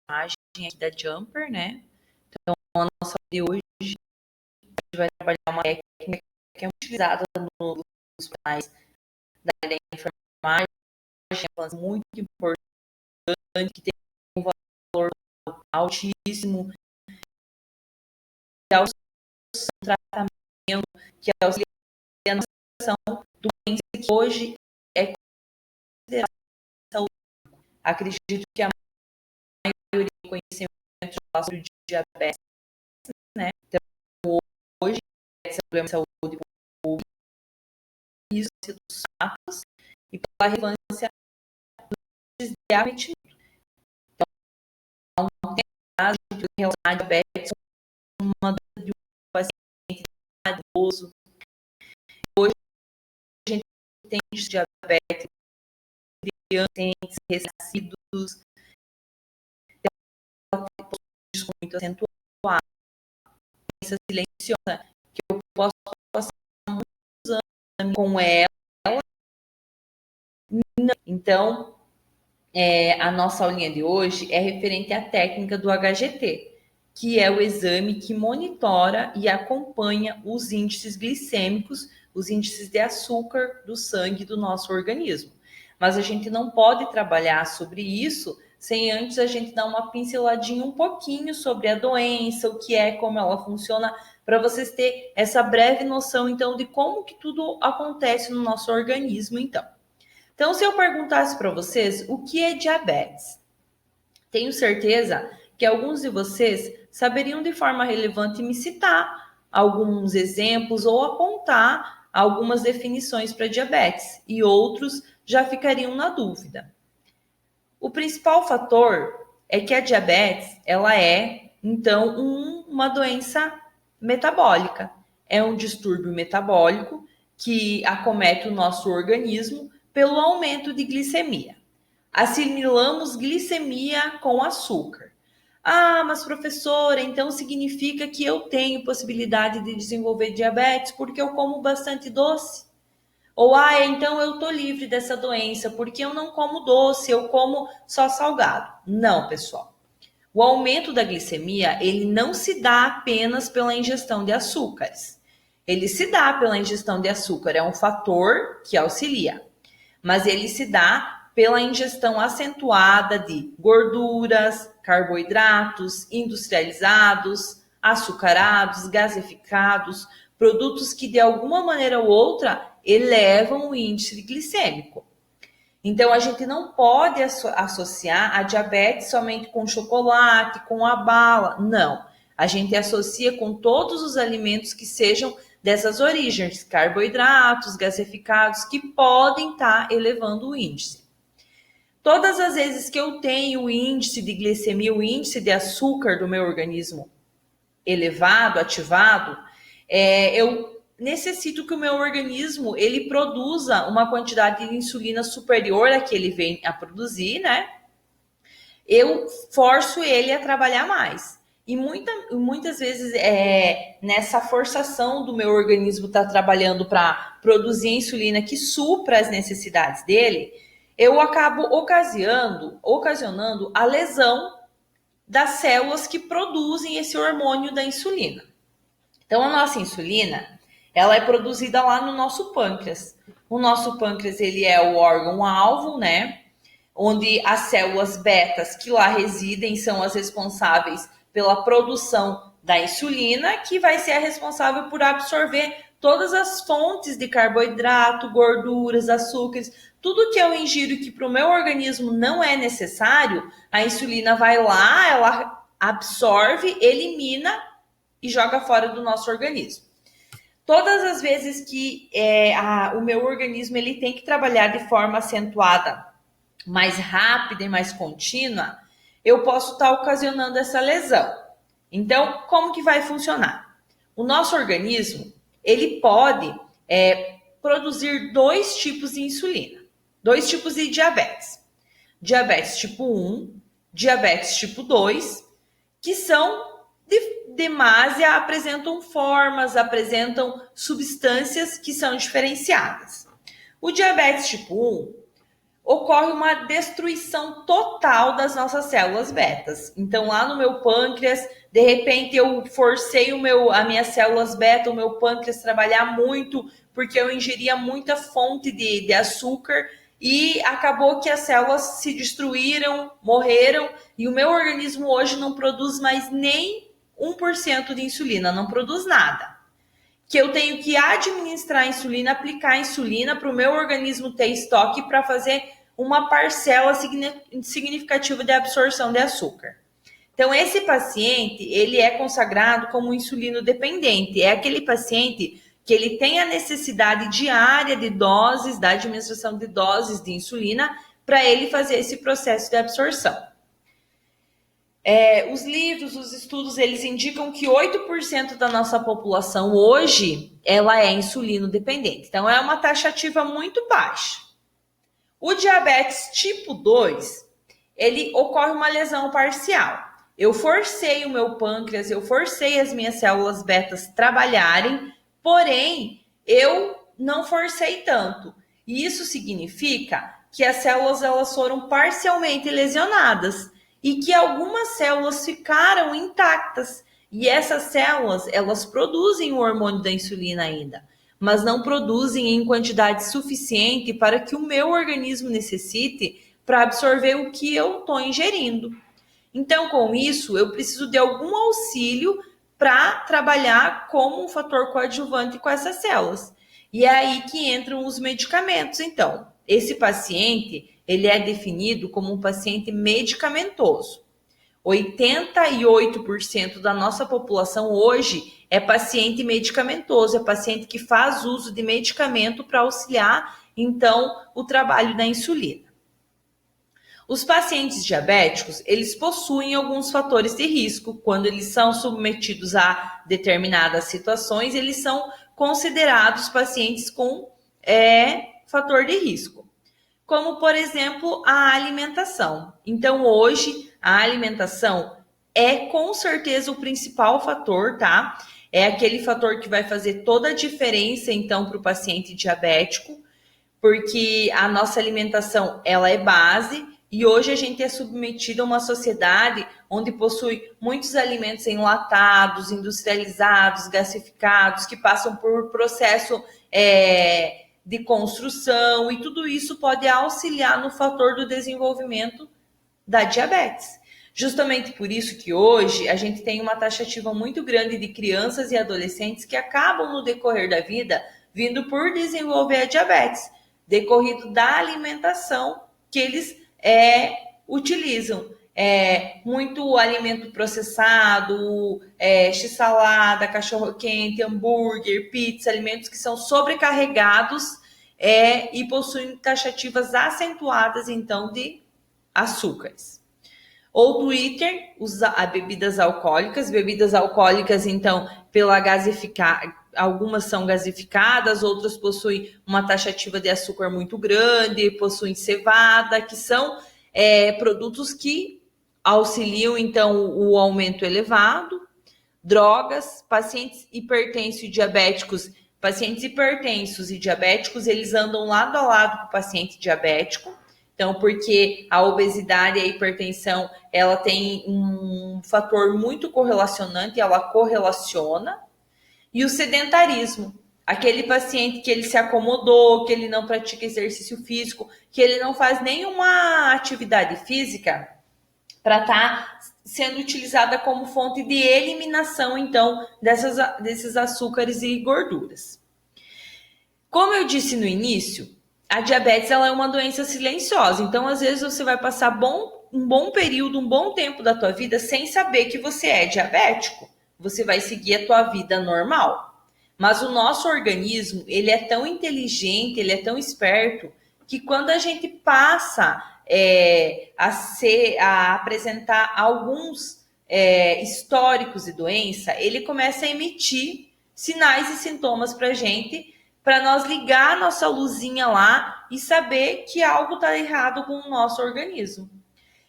imagem aqui da Jumper, né? Então, a nossa aula de hoje a gente vai trabalhar uma técnica que é utilizada nos profissionais da área da enfermagem, muito importante, que tem um valor altíssimo, que auxilia o tratamento, que auxilia a noção do doença que hoje é considerada saúde. Acredito que a maioria do conhecimento fala sobre diabetes, né? Então, hoje, esse problema de saúde pública, isso dos fatos e pela relevância dos diabetes. Então, não tem caso de relacionar a diabetes com uma de um paciente idoso. Hoje, a gente tem diabetes, crianças, recém-nascidos, muito acentuada, doença silenciosa, que eu posso passar muitos anos com ela. Então, a nossa aulinha de hoje é referente à técnica do HGT, que é o exame que monitora e acompanha os índices glicêmicos, os índices de açúcar do sangue do nosso organismo. Mas a gente não pode trabalhar sobre isso sem antes a gente dar uma pinceladinha um pouquinho sobre a doença, o que é, como ela funciona, para vocês terem essa breve noção, então, de como que tudo acontece no nosso organismo, então. Então, se eu perguntasse para vocês o que é diabetes, tenho certeza que alguns de vocês saberiam de forma relevante me citar alguns exemplos ou apontar algumas definições para diabetes, e outros já ficariam na dúvida. O principal fator é que a diabetes, ela é, então, uma doença metabólica. É um distúrbio metabólico que acomete o nosso organismo pelo aumento de glicemia. Assimilamos glicemia com açúcar. Ah, mas professora, então significa que eu tenho possibilidade de desenvolver diabetes porque eu como bastante doce? Ou, então eu tô livre dessa doença porque eu não como doce, eu como só salgado. Não, pessoal. O aumento da glicemia, ele não se dá apenas pela ingestão de açúcares. Ele se dá pela ingestão de açúcar, é um fator que auxilia. Mas ele se dá pela ingestão acentuada de gorduras, carboidratos, industrializados, açucarados, gasificados, produtos que de alguma maneira ou outra elevam o índice glicêmico. Então, a gente não pode associar a diabetes somente com chocolate, com a bala. Não. A gente associa com todos os alimentos que sejam dessas origens, carboidratos, gasificados, que podem estar elevando o índice. Todas as vezes que eu tenho o índice de glicemia, o índice de açúcar do meu organismo elevado, ativado, eu necessito que o meu organismo ele produza uma quantidade de insulina superior à que ele vem a produzir, né? Eu forço ele a trabalhar mais. E muitas vezes nessa forçação do meu organismo estar trabalhando para produzir insulina que supra as necessidades dele, eu acabo ocasionando a lesão das células que produzem esse hormônio da insulina. Então, a nossa insulina, ela é produzida lá no nosso pâncreas. O nosso pâncreas, ele é o órgão-alvo, né? Onde as células betas que lá residem são as responsáveis pela produção da insulina, que vai ser a responsável por absorver todas as fontes de carboidrato, gorduras, açúcares, tudo que eu ingiro que para o meu organismo não é necessário, a insulina vai lá, ela absorve, elimina e joga fora do nosso organismo. Todas as vezes que o meu organismo ele tem que trabalhar de forma acentuada, mais rápida e mais contínua, eu posso estar ocasionando essa lesão. Então, como que vai funcionar? O nosso organismo, ele pode produzir dois tipos de insulina, dois tipos de diabetes. Diabetes tipo 1, diabetes tipo 2, que são de demásia, apresentam formas, apresentam substâncias que são diferenciadas. O diabetes tipo 1, ocorre uma destruição total das nossas células betas. Então, lá no meu pâncreas, de repente eu forcei as minhas células beta, o meu pâncreas trabalhar muito, porque eu ingeria muita fonte de açúcar, e acabou que as células se destruíram, morreram, e o meu organismo hoje não produz mais nem 1% de insulina, não produz nada. Que eu tenho que administrar a insulina, aplicar a insulina para o meu organismo ter estoque para fazer uma parcela significativa de absorção de açúcar. Então, esse paciente, ele é consagrado como insulino dependente. É aquele paciente que ele tem a necessidade diária de doses, da administração de doses de insulina, para ele fazer esse processo de absorção. Os livros, os estudos, eles indicam que 8% da nossa população hoje, ela é insulino dependente. Então, é uma taxativa muito baixa. O diabetes tipo 2, ele ocorre uma lesão parcial. Eu forcei o meu pâncreas, eu forcei as minhas células betas trabalharem, porém, eu não forcei tanto. E isso significa que as células elas foram parcialmente lesionadas e que algumas células ficaram intactas. E essas células, elas produzem o hormônio da insulina ainda, mas não produzem em quantidade suficiente para que o meu organismo necessite para absorver o que eu estou ingerindo. Então, com isso, eu preciso de algum auxílio para trabalhar como um fator coadjuvante com essas células. E é aí que entram os medicamentos. Então, esse paciente, ele é definido como um paciente medicamentoso. 88% da nossa população hoje é paciente medicamentoso, é paciente que faz uso de medicamento para auxiliar, então, o trabalho da insulina. Os pacientes diabéticos, eles possuem alguns fatores de risco. Quando eles são submetidos a determinadas situações, eles são considerados pacientes com fator de risco. Como, por exemplo, a alimentação. Então, hoje, a alimentação é com certeza o principal fator, tá? É aquele fator que vai fazer toda a diferença, então, para o paciente diabético, porque a nossa alimentação, ela é base, e hoje a gente é submetido a uma sociedade onde possui muitos alimentos enlatados, industrializados, gasificados, que passam por processo de construção, e tudo isso pode auxiliar no fator do desenvolvimento da diabetes. Justamente por isso que hoje a gente tem uma taxativa muito grande de crianças e adolescentes que acabam no decorrer da vida vindo por desenvolver a diabetes, decorrido da alimentação que eles utilizam. Muito alimento processado, x-salada, cachorro-quente, hambúrguer, pizza, alimentos que são sobrecarregados e possuem taxativas acentuadas, então, de açúcares. Outro item, bebidas alcoólicas, então, pela algumas são gasificadas, outras possuem uma taxativa de açúcar muito grande, possuem cevada, que são produtos que auxiliam, então, o aumento elevado. Drogas, pacientes hipertensos e diabéticos, eles andam lado a lado com o paciente diabético. Então, porque a obesidade e a hipertensão, ela tem um fator muito correlacionante, ela correlaciona. E o sedentarismo, aquele paciente que ele se acomodou, que ele não pratica exercício físico, que ele não faz nenhuma atividade física para estar sendo utilizada como fonte de eliminação, então, desses açúcares e gorduras. Como eu disse no início, a diabetes ela é uma doença silenciosa, então às vezes você vai passar um bom período, um bom tempo da tua vida sem saber que você é diabético. Você vai seguir a tua vida normal. Mas o nosso organismo, ele é tão inteligente, ele é tão esperto, que quando a gente passa a apresentar alguns históricos de doença, ele começa a emitir sinais e sintomas para a gente, para nós ligar a nossa luzinha lá e saber que algo está errado com o nosso organismo.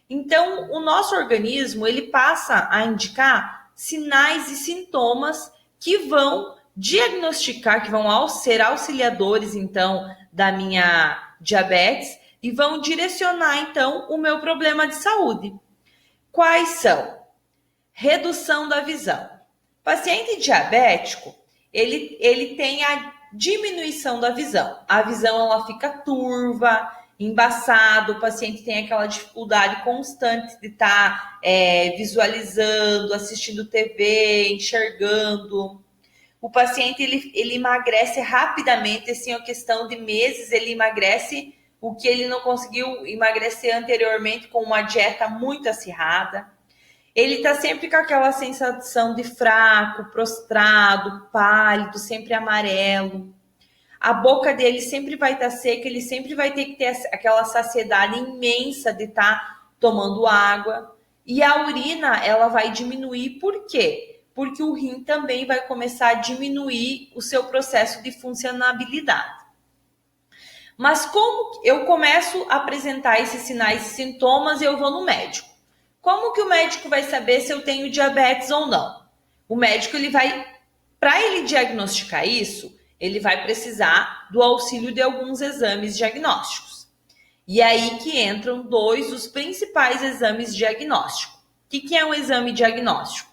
Então, o nosso organismo, ele passa a indicar sinais e sintomas que vão diagnosticar, que vão ser auxiliadores, então, da minha diabetes, e vão direcionar, então, o meu problema de saúde. Quais são? Redução da visão. Paciente diabético, ele tem a diminuição da visão. A visão ela fica turva, embaçado, o paciente tem aquela dificuldade constante de estar visualizando, assistindo TV, enxergando. O paciente ele emagrece rapidamente, assim, a questão de meses, ele emagrece o que ele não conseguiu emagrecer anteriormente com uma dieta muito acirrada. Ele está sempre com aquela sensação de fraco, prostrado, pálido, sempre amarelo. A boca dele sempre vai estar seca, ele sempre vai ter que ter aquela saciedade imensa de estar tomando água. E a urina, ela vai diminuir, por quê? Porque o rim também vai começar a diminuir o seu processo de funcionabilidade. Mas como eu começo a apresentar esses sinais e sintomas, eu vou no médico. Como que o médico vai saber se eu tenho diabetes ou não? O médico, para ele diagnosticar isso, ele vai precisar do auxílio de alguns exames diagnósticos. E aí que entram dois dos principais exames diagnósticos. O que é um exame diagnóstico?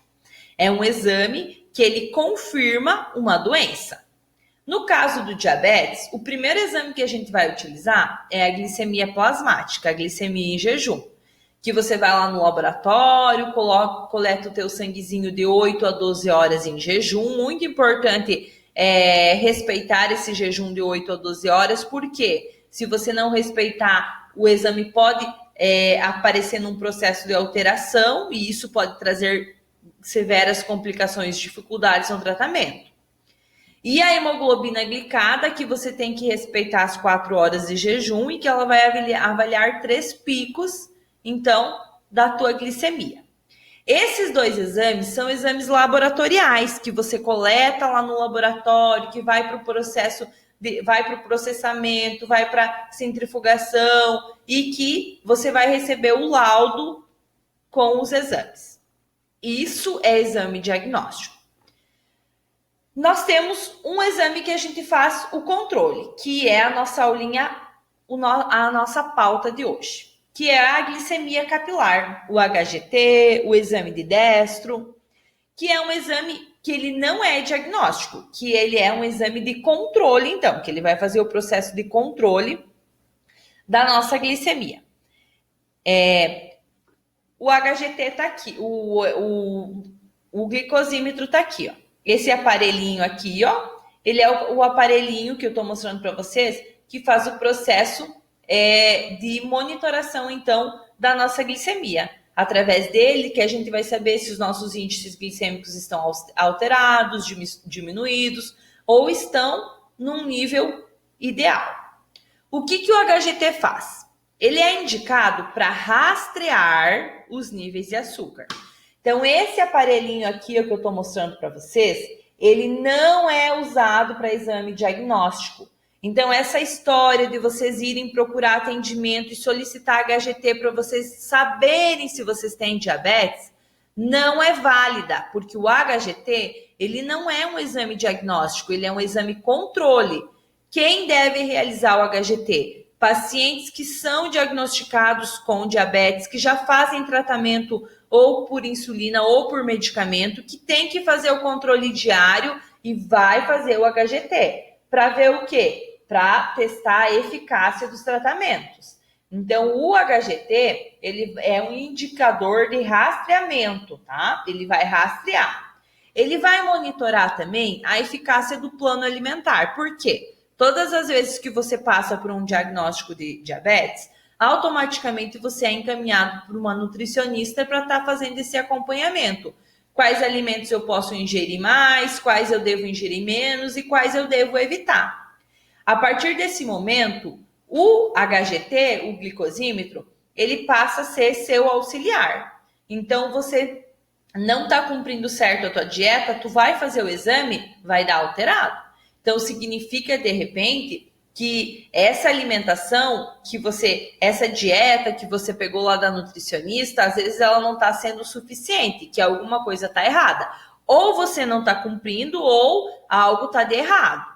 É um exame que ele confirma uma doença. No caso do diabetes, o primeiro exame que a gente vai utilizar é a glicemia plasmática, a glicemia em jejum, que você vai lá no laboratório, coleta o teu sanguezinho de 8 a 12 horas em jejum. Muito importante respeitar esse jejum de 8 a 12 horas, porque se você não respeitar, o exame pode aparecer num processo de alteração e isso pode trazer severas complicações, dificuldades no tratamento. E a hemoglobina glicada, que você tem que respeitar as 4 horas de jejum e que ela vai avaliar 3 picos, então, da tua glicemia. Esses dois exames são exames laboratoriais que você coleta lá no laboratório, que vai para o processo, vai para o processamento, vai para a centrifugação e que você vai receber o laudo com os exames. Isso é exame diagnóstico. Nós temos um exame que a gente faz o controle, que é a nossa aulinha, a nossa pauta de hoje, que é a glicemia capilar, o HGT, o exame de Destro, que é um exame que ele não é diagnóstico, que ele é um exame de controle, então, que ele vai fazer o processo de controle da nossa glicemia. O HGT está aqui, o glicosímetro está aqui, ó. Esse aparelhinho aqui, ó, ele é o aparelhinho que eu estou mostrando para vocês, que faz o processo de monitoração, então, da nossa glicemia. Através dele, que a gente vai saber se os nossos índices glicêmicos estão alterados, diminuídos, ou estão num nível ideal. O que o HGT faz? Ele é indicado para rastrear os níveis de açúcar. Então, esse aparelhinho aqui que eu estou mostrando para vocês, ele não é usado para exame diagnóstico. Então, essa história de vocês irem procurar atendimento e solicitar HGT para vocês saberem se vocês têm diabetes, não é válida, porque o HGT, ele não é um exame diagnóstico, ele é um exame controle. Quem deve realizar o HGT? Pacientes que são diagnosticados com diabetes, que já fazem tratamento ou por insulina ou por medicamento, que tem que fazer o controle diário e vai fazer o HGT. Para ver o quê? Para testar a eficácia dos tratamentos. Então, o HGT, ele é um indicador de rastreamento, tá? Ele vai rastrear. Ele vai monitorar também a eficácia do plano alimentar. Por quê? Todas as vezes que você passa por um diagnóstico de diabetes, automaticamente você é encaminhado por uma nutricionista para estar fazendo esse acompanhamento. Quais alimentos eu posso ingerir mais, quais eu devo ingerir menos e quais eu devo evitar. A partir desse momento, o HGT, o glicosímetro, ele passa a ser seu auxiliar. Então, você não está cumprindo certo a tua dieta, tu vai fazer o exame, vai dar alterado. Então, significa, de repente, que essa alimentação essa dieta que você pegou lá da nutricionista, às vezes ela não está sendo suficiente, que alguma coisa está errada. Ou você não está cumprindo, ou algo está de errado.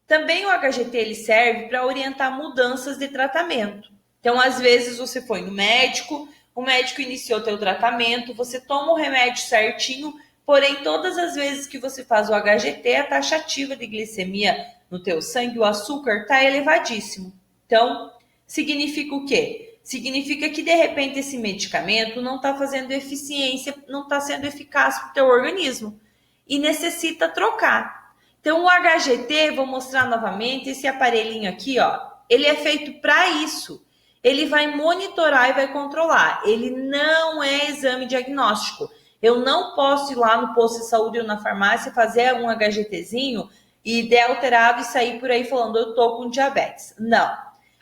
Também o HGT ele serve para orientar mudanças de tratamento. Então, às vezes, você foi no médico, o médico iniciou teu tratamento, você toma o remédio certinho, porém, todas as vezes que você faz o HGT, a taxa ativa de glicemia no teu sangue, o açúcar, está elevadíssimo. Então, significa o quê? Significa que, de repente, esse medicamento não está fazendo eficiência, não está sendo eficaz para o teu organismo e necessita trocar. Então, o HGT, vou mostrar novamente, esse aparelhinho aqui, ó, ele é feito para isso. Ele vai monitorar e vai controlar. Ele não é exame diagnóstico. Eu não posso ir lá no posto de saúde ou na farmácia fazer um HGTzinho e der alterado e sair por aí falando, eu tô com diabetes. Não.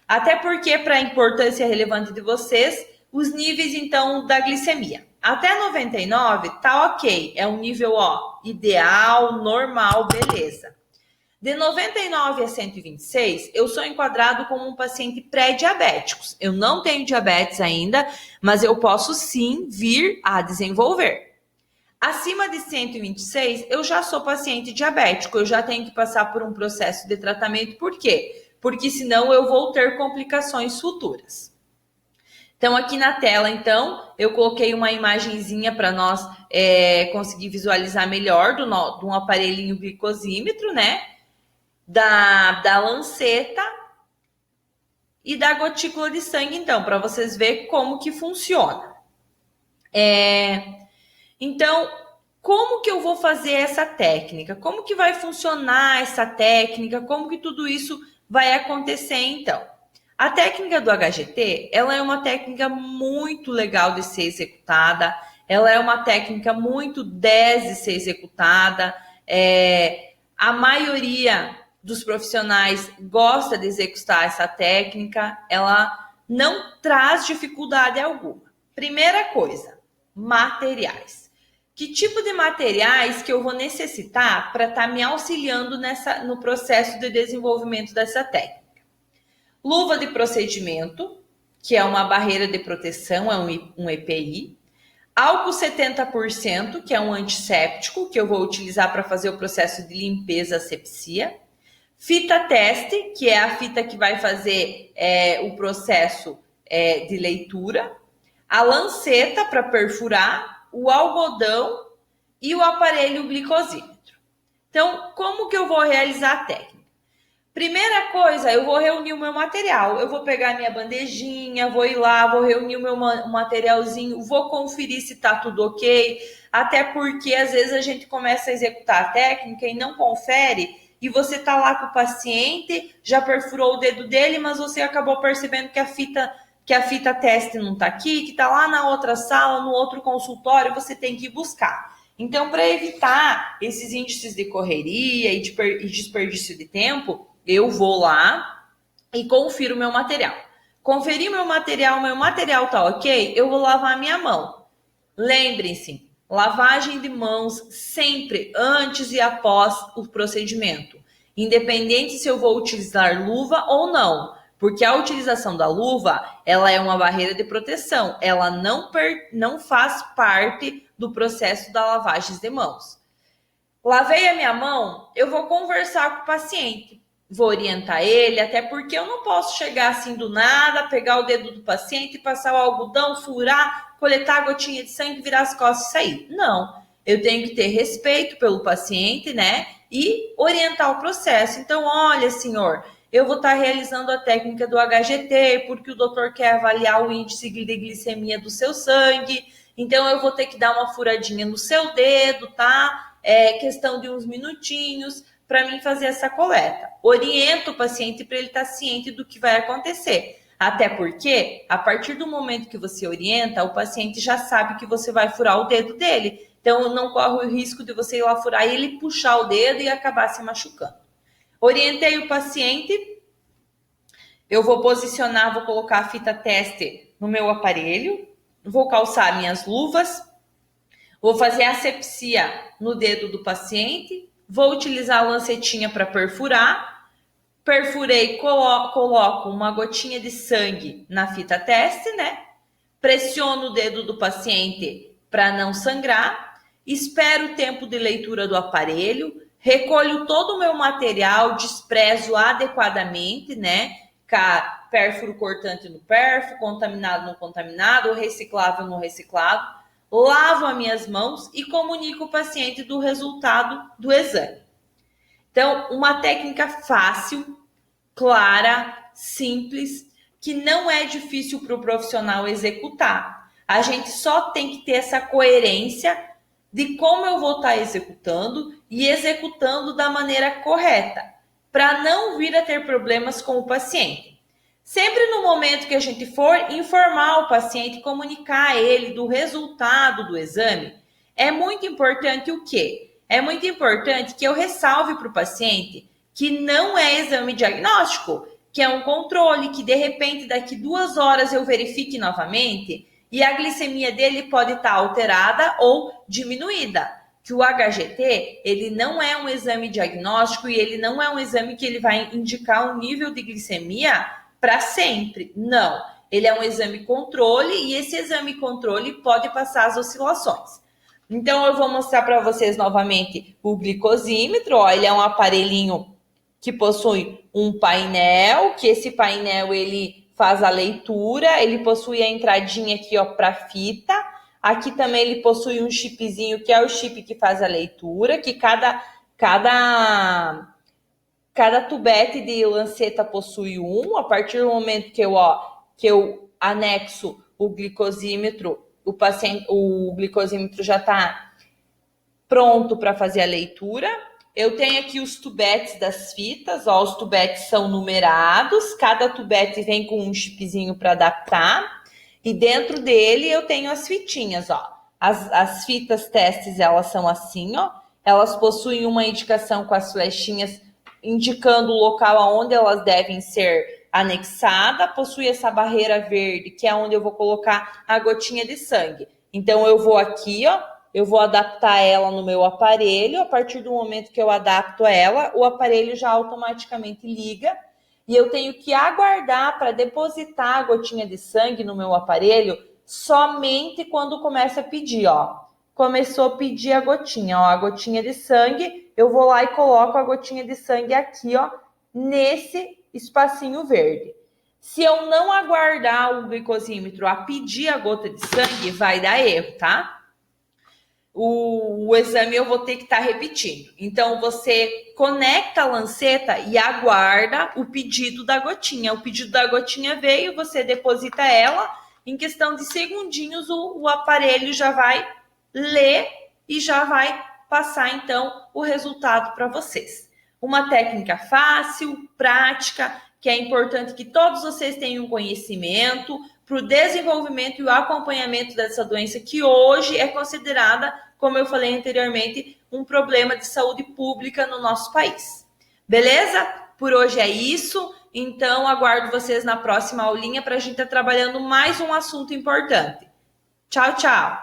Até porque, para a importância relevante de vocês, os níveis, então, da glicemia. Até 99, tá ok. É um nível, ó, ideal, normal, beleza. De 99 a 126, eu sou enquadrado como um paciente pré-diabético. Eu não tenho diabetes ainda, mas eu posso sim vir a desenvolver. Acima de 126, eu já sou paciente diabético, eu já tenho que passar por um processo de tratamento. Por quê? Porque senão eu vou ter complicações futuras. Então, aqui na tela, então, eu coloquei uma imagenzinha para nós conseguir visualizar melhor de um aparelhinho glicosímetro, né? Da lanceta e da gotícula de sangue, então, para vocês verem como que funciona. Então, como que eu vou fazer essa técnica? Como que vai funcionar essa técnica? Como que tudo isso vai acontecer, então? A técnica do HGT, ela é uma técnica muito legal de ser executada, ela é uma técnica muito 10 de ser executada, a maioria dos profissionais gosta de executar essa técnica, ela não traz dificuldade alguma. Primeira coisa, materiais. Que tipo de materiais que eu vou necessitar para estar me auxiliando no processo de desenvolvimento dessa técnica? Luva de procedimento, que é uma barreira de proteção, é um EPI. Álcool 70%, que é um antisséptico, que eu vou utilizar para fazer o processo de limpeza asepsia. Fita teste, que é a fita que vai fazer o processo de leitura. A lanceta para perfurar, o algodão e o aparelho glicosímetro. Então, como que eu vou realizar a técnica? Primeira coisa, eu vou reunir o meu material. Eu vou pegar a minha bandejinha, vou ir lá, vou reunir o meu materialzinho, vou conferir se tá tudo ok. Até porque, às vezes, a gente começa a executar a técnica e não confere. E você tá lá com o paciente, já perfurou o dedo dele, mas você acabou percebendo que a fita teste não tá aqui, que tá lá na outra sala, no outro consultório, você tem que ir buscar. Então, para evitar esses índices de correria e de desperdício de tempo, eu vou lá e confiro o meu material. Conferi meu material tá ok, eu vou lavar a minha mão. Lembrem-se, lavagem de mãos sempre antes e após o procedimento. Independente se eu vou utilizar luva ou não. Porque a utilização da luva, ela é uma barreira de proteção. Ela não faz parte do processo da lavagem de mãos. Lavei a minha mão, eu vou conversar com o paciente. Vou orientar ele, até porque eu não posso chegar assim do nada, pegar o dedo do paciente, passar o algodão, furar, coletar a gotinha de sangue, virar as costas e sair. Não, eu tenho que ter respeito pelo paciente, né? E orientar o processo. Então, olha, senhor, eu vou estar realizando a técnica do HGT, porque o doutor quer avaliar o índice de glicemia do seu sangue, então eu vou ter que dar uma furadinha no seu dedo, tá? Questão de uns minutinhos para mim fazer essa coleta. Oriento o paciente para ele estar ciente do que vai acontecer. Até porque, a partir do momento que você orienta, o paciente já sabe que você vai furar o dedo dele. Então, não corre o risco de você ir lá furar e ele puxar o dedo e acabar se machucando. Orientei o paciente, eu vou posicionar, vou colocar a fita teste no meu aparelho, vou calçar minhas luvas, vou fazer asepsia no dedo do paciente, vou utilizar a lancetinha para perfurar, perfurei, coloco uma gotinha de sangue na fita teste, né? Pressiono o dedo do paciente para não sangrar, espero o tempo de leitura do aparelho, recolho todo o meu material, desprezo adequadamente, né? pérfuro cortante no pérfuro, contaminado no contaminado, reciclável no reciclado. Lavo as minhas mãos e comunico o paciente do resultado do exame. Então, uma técnica fácil, clara, simples, que não é difícil para o profissional executar. A gente só tem que ter essa coerência de como eu vou estar executando e executando da maneira correta, para não vir a ter problemas com o paciente. Sempre no momento que a gente for informar o paciente, comunicar a ele do resultado do exame, é muito importante o quê? É muito importante que eu ressalve para o paciente que não é exame diagnóstico, que é um controle, que de repente daqui 2 horas eu verifique novamente e a glicemia dele pode estar alterada ou diminuída. Que o HGT, ele não é um exame diagnóstico e ele não é um exame que ele vai indicar um nível de glicemia para sempre. Não, ele é um exame controle e esse exame controle pode passar as oscilações. Então, eu vou mostrar para vocês novamente o glicosímetro. Ó, ele é um aparelhinho que possui um painel, que esse painel ele faz a leitura, ele possui a entradinha aqui ó para fita. Aqui também ele possui um chipzinho, que é o chip que faz a leitura, que cada tubete de lanceta possui um. A partir do momento que eu anexo o glicosímetro, o glicosímetro já está pronto para fazer a leitura. Eu tenho aqui os tubetes das fitas, ó, os tubetes são numerados, cada tubete vem com um chipzinho para adaptar, e dentro dele eu tenho as fitinhas, ó. As fitas testes, elas são assim, ó, elas possuem uma indicação com as flechinhas indicando o local aonde elas devem ser anexadas, possui essa barreira verde, que é onde eu vou colocar a gotinha de sangue. Então eu vou aqui, ó, eu vou adaptar ela no meu aparelho. A partir do momento que eu adapto ela, o aparelho já automaticamente liga e eu tenho que aguardar para depositar a gotinha de sangue no meu aparelho somente quando começa a pedir, ó. Começou a pedir a gotinha, ó, a gotinha de sangue, eu vou lá e coloco a gotinha de sangue aqui, ó, nesse espacinho verde. Se eu não aguardar o glicosímetro a pedir a gota de sangue, vai dar erro, tá? O exame eu vou ter que estar repetindo. Então, você conecta a lanceta e aguarda o pedido da gotinha. O pedido da gotinha veio, você deposita ela, em questão de segundinhos o aparelho já vai ler e já vai passar, então, o resultado para vocês. Uma técnica fácil, prática, que é importante que todos vocês tenham conhecimento para o desenvolvimento e o acompanhamento dessa doença, que hoje é considerada, como eu falei anteriormente, um problema de saúde pública no nosso país. Beleza? Por hoje é isso. Então, aguardo vocês na próxima aulinha para a gente estar trabalhando mais um assunto importante. Tchau, tchau!